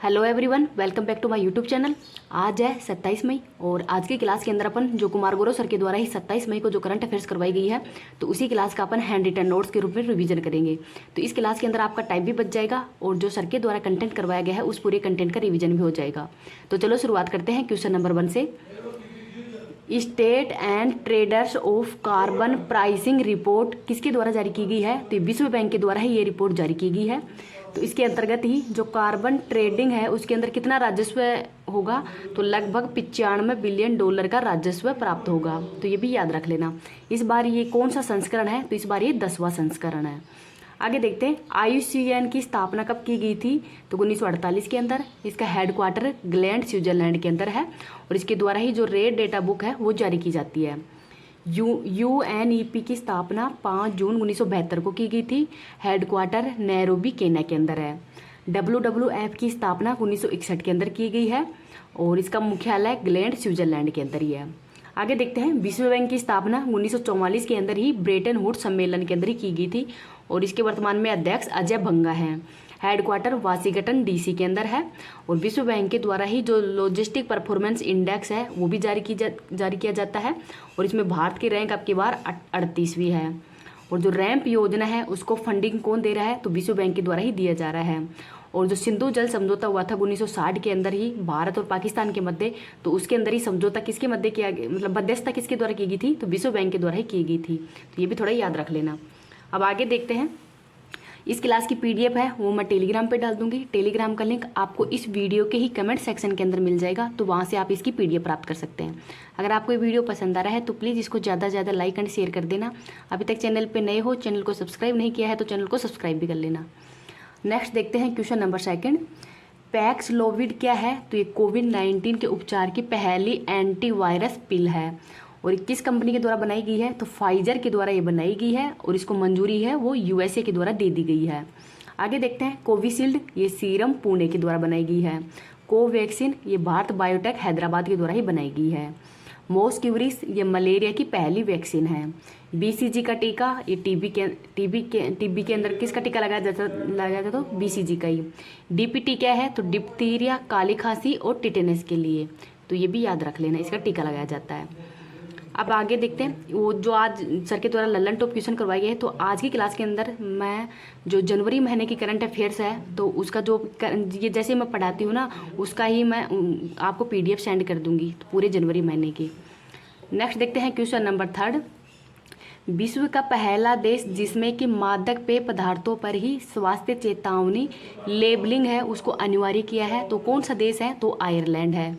Hello everyone, welcome back to my YouTube channel. आज है 27 मई और आज की क्लास के अंदर अपन जो कुमार गौरव सर के द्वारा ही 27 मई को जो करंट अफेयर्स करवाई गई है तो उसी क्लास का अपन हैंड रिटन नोट्स के रूप में रिवीजन करेंगे। तो इस क्लास के अंदर आपका टाइम भी बच जाएगा और जो सर के द्वारा कंटेंट करवाया गया है उस पूरे कंटेंट का रिवीजन भी हो जाएगा। तो चलो शुरुआत करते हैं क्वेश्चन नंबर 1 से। State and traders of carbon pricing report किसके द्वारा जारी की गई है? तो विश्व बैंक के द्वारा ही ये रिपोर्ट जारी की गई है। तो इसके अंतर्गत ही जो कार्बन ट्रेडिंग है उसके अंदर कितना राजस्व होगा? तो लगभग 95 बिलियन डॉलर का राजस्व प्राप्त होगा। तो ये भी याद रख लेना। इस बार ये कौन सा संस्करण है? तो इस बार ये 10वां संस्करण है। आगे देखते हैं, IUCN की स्थापना कब की गई थी? तो 1948 के अंदर। इसका हेडक्वार्टर ग्लैंड स्विट्जरलैंड के अंदर है और इसके द्वारा ही जो रेड डेटा बुक है वो जारी की जाती है। UNEP की स्थापना 5 जून 1972 को की गई थी। हेडक्वार्टर नैरोबी केन्या के अंदर है। WWF की स्थापना 1961 के अंदर की गई है और इसका मुख्यालय ग्लैंड स्विट्जरलैंड के अंदर ही है। आगे देखते हैं, विश्व बैंक की स्थापना 1944 के अंदर ही ब्रेटन वुड्स सम्मेलन के अंदर ही की गई थी और इसके वर्तमान में अध्यक्ष अजय भंगा हैं। हेडक्वार्टर वाशिंगटन DC के अंदर है और विश्व बैंक के द्वारा ही जो लॉजिस्टिक परफॉर्मेंस इंडेक्स है वो भी जारी किया जाता है और इसमें भारत की रैंक अब की बार 38वीं है। और जो रैंप योजना है उसको फंडिंग कौन दे रहा है? तो विश्व बैंक के द्वारा ही दिया जा रहा है। और जो सिंधु जल समझौता हुआ था 1960 के अंदर ही भारत और पाकिस्तान के मध्य, तो उसके अंदर ही समझौता किसके मध्य किया गया, मतलब मध्यस्थता किसके द्वारा की गई थी? तो विश्व बैंक के द्वारा ही की गई थी। तो ये भी थोड़ा याद रख लेना। अब आगे देखते हैं, इस क्लास की PDF है वो मैं टेलीग्राम पे डाल दूंगी। टेलीग्राम का लिंक आपको इस वीडियो के ही कमेंट सेक्शन के अंदर मिल जाएगा, तो वहाँ से आप इसकी PDF प्राप्त कर सकते हैं। अगर आपको ये वीडियो पसंद आ रहा है तो प्लीज़ इसको ज़्यादा से ज़्यादा लाइक एंड शेयर कर देना। अभी तक चैनल पे नए हो, चैनल को सब्सक्राइब नहीं किया है तो चैनल को सब्सक्राइब भी कर लेना। नेक्स्ट देखते हैं क्वेश्चन नंबर 2। पैक्सलोविड क्या है? तो ये कोविड-19 के उपचार की पहली एंटीवायरस पिल है और किस कंपनी के द्वारा बनाई गई है? तो फाइजर के द्वारा ये बनाई गई है और इसको मंजूरी है वो USA के द्वारा दे दी गई है। आगे देखते हैं, कोविशील्ड ये सीरम पुणे के द्वारा बनाई गई है। कोवैक्सीन ये भारत बायोटेक हैदराबाद के द्वारा ही बनाई गई है। मॉस्किवरिस ये मलेरिया की पहली वैक्सीन है। BCG का टीका ये टीबी के अंदर किसका टीका लगाया जाता? तो BCG का ही। DPT क्या है? तो डिप्थीरिया, काली खांसी और टिटेनस के लिए। तो ये भी याद रख लेना, इसका टीका लगाया जाता है। अब आगे देखते हैं, वो जो आज सर के द्वारा लल्लन टॉप क्वेश्चन करवाए गए हैं, तो आज की क्लास के अंदर मैं जो जनवरी महीने की करंट अफेयर्स है तो उसका जो ये जैसे मैं पढ़ाती हूँ ना उसका ही मैं आपको PDF सेंड कर दूंगी तो पूरे जनवरी महीने की। नेक्स्ट देखते हैं क्वेश्चन नंबर 3। विश्व का पहला देश जिसमें कि मादक पेय पदार्थों पर ही स्वास्थ्य चेतावनी लेबलिंग है उसको अनिवार्य किया है, तो कौन सा देश है? तो आयरलैंड है।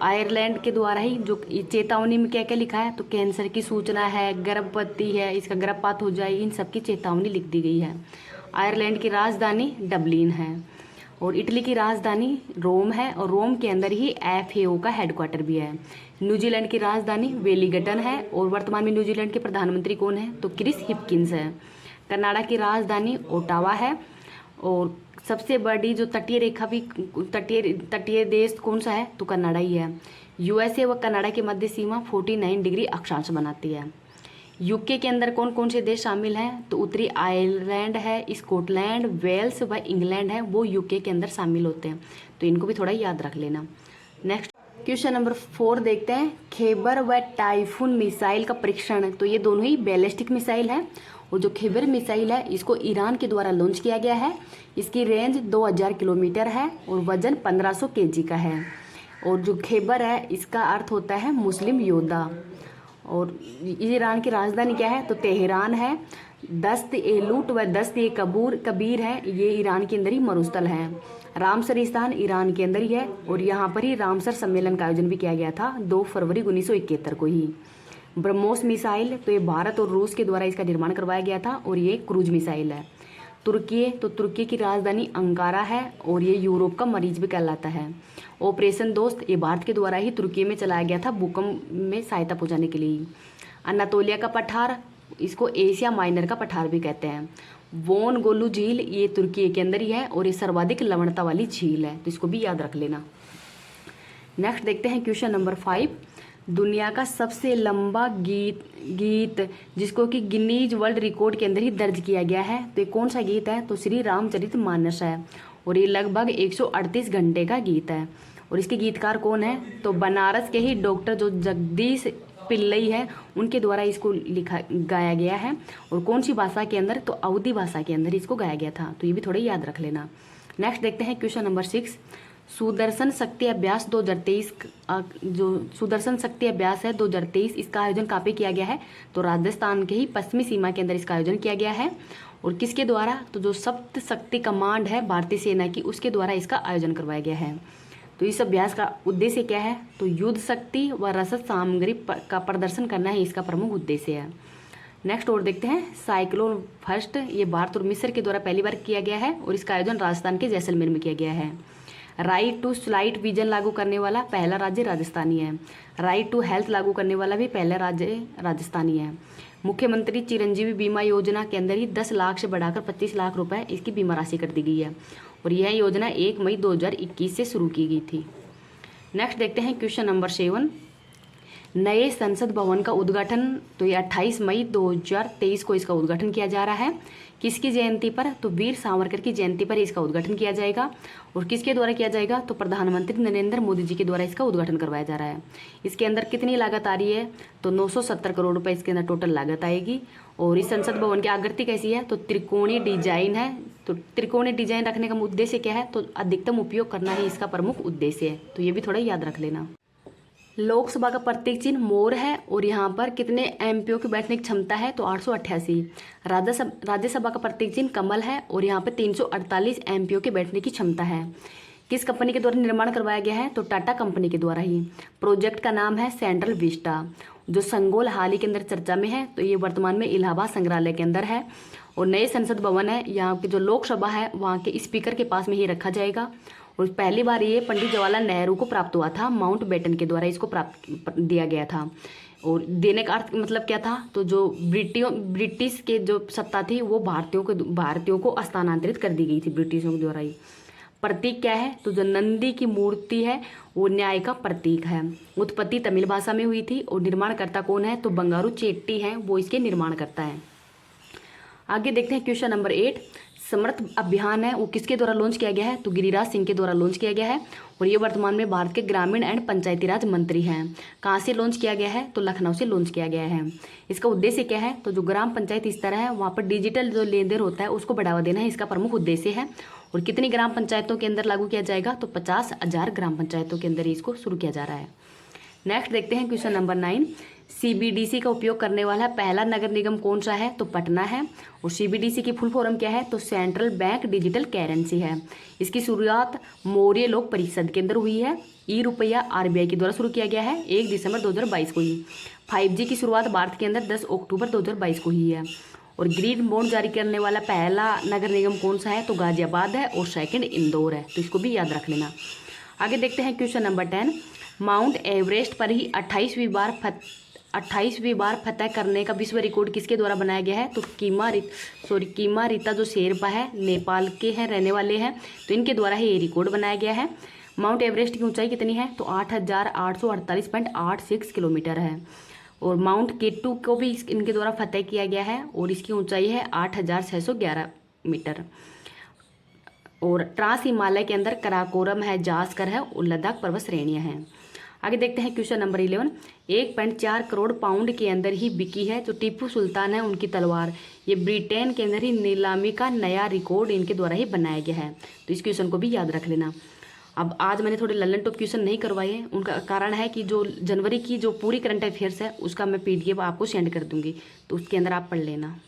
आयरलैंड के द्वारा ही जो चेतावनी में क्या क्या लिखा है? तो कैंसर की सूचना है, गर्भवती है, इसका गर्भपात हो जाए, इन सब की चेतावनी लिख दी गई है। आयरलैंड की राजधानी डबलिन है और इटली की राजधानी रोम है और रोम के अंदर ही FAO का हेडक्वार्टर भी है। न्यूजीलैंड की राजधानी वेलिंगटन है और वर्तमान में न्यूजीलैंड के प्रधानमंत्री कौन है? तो क्रिस हिपकिंस है। कनाडा की राजधानी ओटावा है और सबसे बड़ी जो तटीय रेखा भी तटीय देश कौन सा है? तो कनाडा ही है। USA व कनाडा के मध्य सीमा 49 डिग्री अक्षांश बनाती है। UK के अंदर कौन कौन से देश शामिल हैं? तो उत्तरी आयरलैंड है, स्कॉटलैंड, वेल्स व इंग्लैंड है, वो UK के अंदर शामिल होते हैं। तो इनको भी थोड़ा याद रख लेना। नेक्स्ट क्वेश्चन नंबर 4 देखते हैं, खैबर व टाइफून मिसाइल का परीक्षण। तो ये दोनों ही बैलिस्टिक मिसाइल है और जो खैबर मिसाइल है इसको ईरान के द्वारा लॉन्च किया गया है। इसकी रेंज 2000 किलोमीटर है और वजन 1500 kg का है। और जो खैबर है इसका अर्थ होता है मुस्लिम योद्धा। और ईरान की राजधानी क्या है? तो तेहरान है। दस्त-ए-लूट व दस्त-ए-कबीर है, ये ईरान के अंदर ही मरुस्थल है। रामसर स्थान ईरान के अंदर ही है और यहाँ पर ही रामसर सम्मेलन का आयोजन भी किया गया था 2 फरवरी 1971 को ही। ब्रह्मोस मिसाइल तो ये भारत और रूस के द्वारा इसका निर्माण करवाया गया था और ये क्रूज मिसाइल है। तुर्की की राजधानी अंकारा है और ये यूरोप का मरीज भी कहलाता है। ऑपरेशन दोस्त ये भारत के द्वारा ही तुर्की में चलाया गया था भूकंप में सहायता पहुंचाने के लिए। अनातोलिया का पठार, इसको एशिया माइनर का पठार भी कहते हैं। वोन गोलू झील ये तुर्की के अंदर ही है और ये सर्वाधिक लवणता वाली झील है, तो इसको भी याद रख लेना। नेक्स्ट देखते हैं क्वेश्चन नंबर 5। दुनिया का सबसे लंबा गीत जिसको कि गिनीज वर्ल्ड रिकॉर्ड के अंदर ही दर्ज किया गया है, तो ये कौन सा गीत है? तो श्री रामचरितमानस है और ये लगभग 138 घंटे का गीत है। और इसके गीतकार कौन है? तो बनारस के ही डॉक्टर जो जगदीश पिल्लई है उनके द्वारा इसको गाया गया है। और कौन सी भाषा के अंदर? तो अवधी भाषा के अंदर इसको गाया गया था। तो ये भी थोड़े याद रख लेना। नेक्स्ट देखते हैं क्वेश्चन नंबर 6। सुदर्शन शक्ति अभ्यास 2023 जो सुदर्शन शक्ति अभ्यास है 2023, इसका आयोजन कहाँ पे किया गया है? तो राजस्थान के ही पश्चिमी सीमा के अंदर इसका आयोजन किया गया है। और किसके द्वारा? तो जो सप्त शक्ति कमांड है भारतीय सेना की, उसके द्वारा इसका आयोजन करवाया गया है। तो इस अभ्यास का उद्देश्य क्या है? तो युद्ध शक्ति व रसद सामग्री का प्रदर्शन करना ही इसका प्रमुख उद्देश्य है। नेक्स्ट और देखते हैं साइक्लोन फर्स्ट, ये भारत और मिस्र के द्वारा पहली बार किया गया है और इसका आयोजन राजस्थान के जैसलमेर में किया गया है। राइट टू स्लाइट विजन लागू करने वाला पहला राज्य राजस्थानी है। राइट टू हेल्थ लागू करने वाला भी पहला राज्य राजस्थानी है। मुख्यमंत्री चिरंजीवी बीमा योजना के अंदर ही 10 लाख से बढ़ाकर 25 लाख रुपए इसकी बीमा राशि कर दी गई है और यह योजना 1 मई 2021 से शुरू की गई थी। नेक्स्ट देखते हैं क्वेश्चन नंबर 7। नए संसद भवन का उद्घाटन, तो ये 28 मई 2023 को इसका उद्घाटन किया जा रहा है। किसकी जयंती पर? तो वीर सावरकर की जयंती पर इसका उद्घाटन किया जाएगा। और किसके द्वारा किया जाएगा? तो प्रधानमंत्री नरेंद्र मोदी जी के द्वारा इसका उद्घाटन करवाया जा रहा है। इसके अंदर कितनी लागत आ रही है? तो 970 करोड़ रुपए इसके अंदर टोटल लागत आएगी। और इस संसद भवन की आकृति कैसी है? तो त्रिकोणीय डिजाइन है। तो त्रिकोणीय डिजाइन रखने का उद्देश्य क्या है? तो अधिकतम उपयोग करना ही इसका प्रमुख उद्देश्य है। तो ये भी थोड़ा याद रख लेना। लोकसभा का प्रतीक चिन्ह मोर है और यहाँ पर कितने एमपीओ की बैठने की क्षमता है? तो 888। राज्यसभा का प्रतीक चिन्ह कमल है और यहाँ पर 348 एमपीओ के बैठने की क्षमता है। किस कंपनी के द्वारा निर्माण करवाया गया है? तो टाटा कंपनी के द्वारा ही। प्रोजेक्ट का नाम है सेंट्रल विस्टा, जो संगोल हाल ही के अंदर चर्चा में है। तो ये वर्तमान में इलाहाबाद संग्रहालय के अंदर है। और नए संसद भवन है, यहाँ की जो लोकसभा है वहाँ के स्पीकर के पास में ही रखा जाएगा। और पहली बार ये पंडित जवाहरलाल नेहरू को प्राप्त हुआ था, माउंट बेटन के द्वारा इसको प्राप्त दिया गया था। और देने का अर्थ मतलब क्या था? तो जो ब्रिटिश के जो सत्ता थी वो भारतीयों को स्थानांतरित कर दी गई थी ब्रिटिशों के द्वारा ही। प्रतीक क्या है? तो जो नंदी की मूर्ति है वो न्याय का प्रतीक है। उत्पत्ति तमिल भाषा में हुई थी और निर्माणकर्ता कौन है? तो बंगारू चेट्टी है, वो इसके निर्माण करता है। आगे देखते हैं क्वेश्चन नंबर 8। समर्थ अभियान है वो किसके द्वारा लॉन्च किया गया है? तो गिरिराज सिंह के द्वारा लॉन्च किया गया है और ये वर्तमान में भारत के ग्रामीण एंड पंचायती राज मंत्री हैं। कहाँ से लॉन्च किया गया है? तो लखनऊ से लॉन्च किया गया है। इसका उद्देश्य क्या है? तो जो ग्राम पंचायत स्तर है वहाँ पर डिजिटल जो लेन देन होता है उसको बढ़ावा देना है, इसका प्रमुख उद्देश्य है। और कितनी ग्राम पंचायतों के अंदर लागू किया जाएगा? तो 50,000 ग्राम पंचायतों के अंदर इसको शुरू किया जा रहा है। नेक्स्ट देखते हैं क्वेश्चन नंबर 9। सीबीडीसी का उपयोग करने वाला पहला नगर निगम कौन सा है? तो पटना है। और सीबीडीसी की फुल फॉर्म क्या है? तो सेंट्रल बैंक डिजिटल करेंसी है। इसकी शुरुआत मौर्य लोक परिषद के अंदर हुई है। ई रुपया आरबीआई के द्वारा शुरू किया गया है 1 दिसंबर 2022 को ही। 5G की शुरुआत भारत के अंदर 10 अक्टूबर 2022 को ही है। और ग्रीन बॉन्ड जारी करने वाला पहला नगर निगम कौन सा है? तो गाजियाबाद है और सेकंड इंदौर है। तो इसको भी याद रख लेना। आगे देखते हैं क्वेश्चन नंबर 10। माउंट एवरेस्ट पर ही 28वीं बार फतह करने का विश्व रिकॉर्ड किसके द्वारा बनाया गया है? तो कीमा रिता जो शेरपा है, नेपाल के हैं, रहने वाले हैं, तो इनके द्वारा ही ये रिकॉर्ड बनाया गया है। माउंट एवरेस्ट की ऊंचाई कितनी है? तो 8,848.86 किलोमीटर है। और माउंट केटू को भी इनके द्वारा फतह किया गया है और इसकी ऊंचाई है 8,611 मीटर। और ट्रांस हिमालय के अंदर कराकोरम है, जास्कर है और लद्दाख पर्वत श्रेणियाँ हैं। आगे देखते हैं क्वेश्चन नंबर 11। 1.4 करोड़ पाउंड के अंदर ही बिकी है जो टीपू सुल्तान है उनकी तलवार, ये ब्रिटेन के अंदर ही नीलामी का नया रिकॉर्ड इनके द्वारा ही बनाया गया है। तो इस क्वेश्चन को भी याद रख लेना। अब आज मैंने थोड़े लल्लन टॉप क्वेश्चन नहीं करवाए हैं, उनका कारण है कि जो जनवरी की जो पूरी करंट अफेयर्स है उसका मैं PDF आपको सेंड कर दूंगी, तो उसके अंदर आप पढ़ लेना।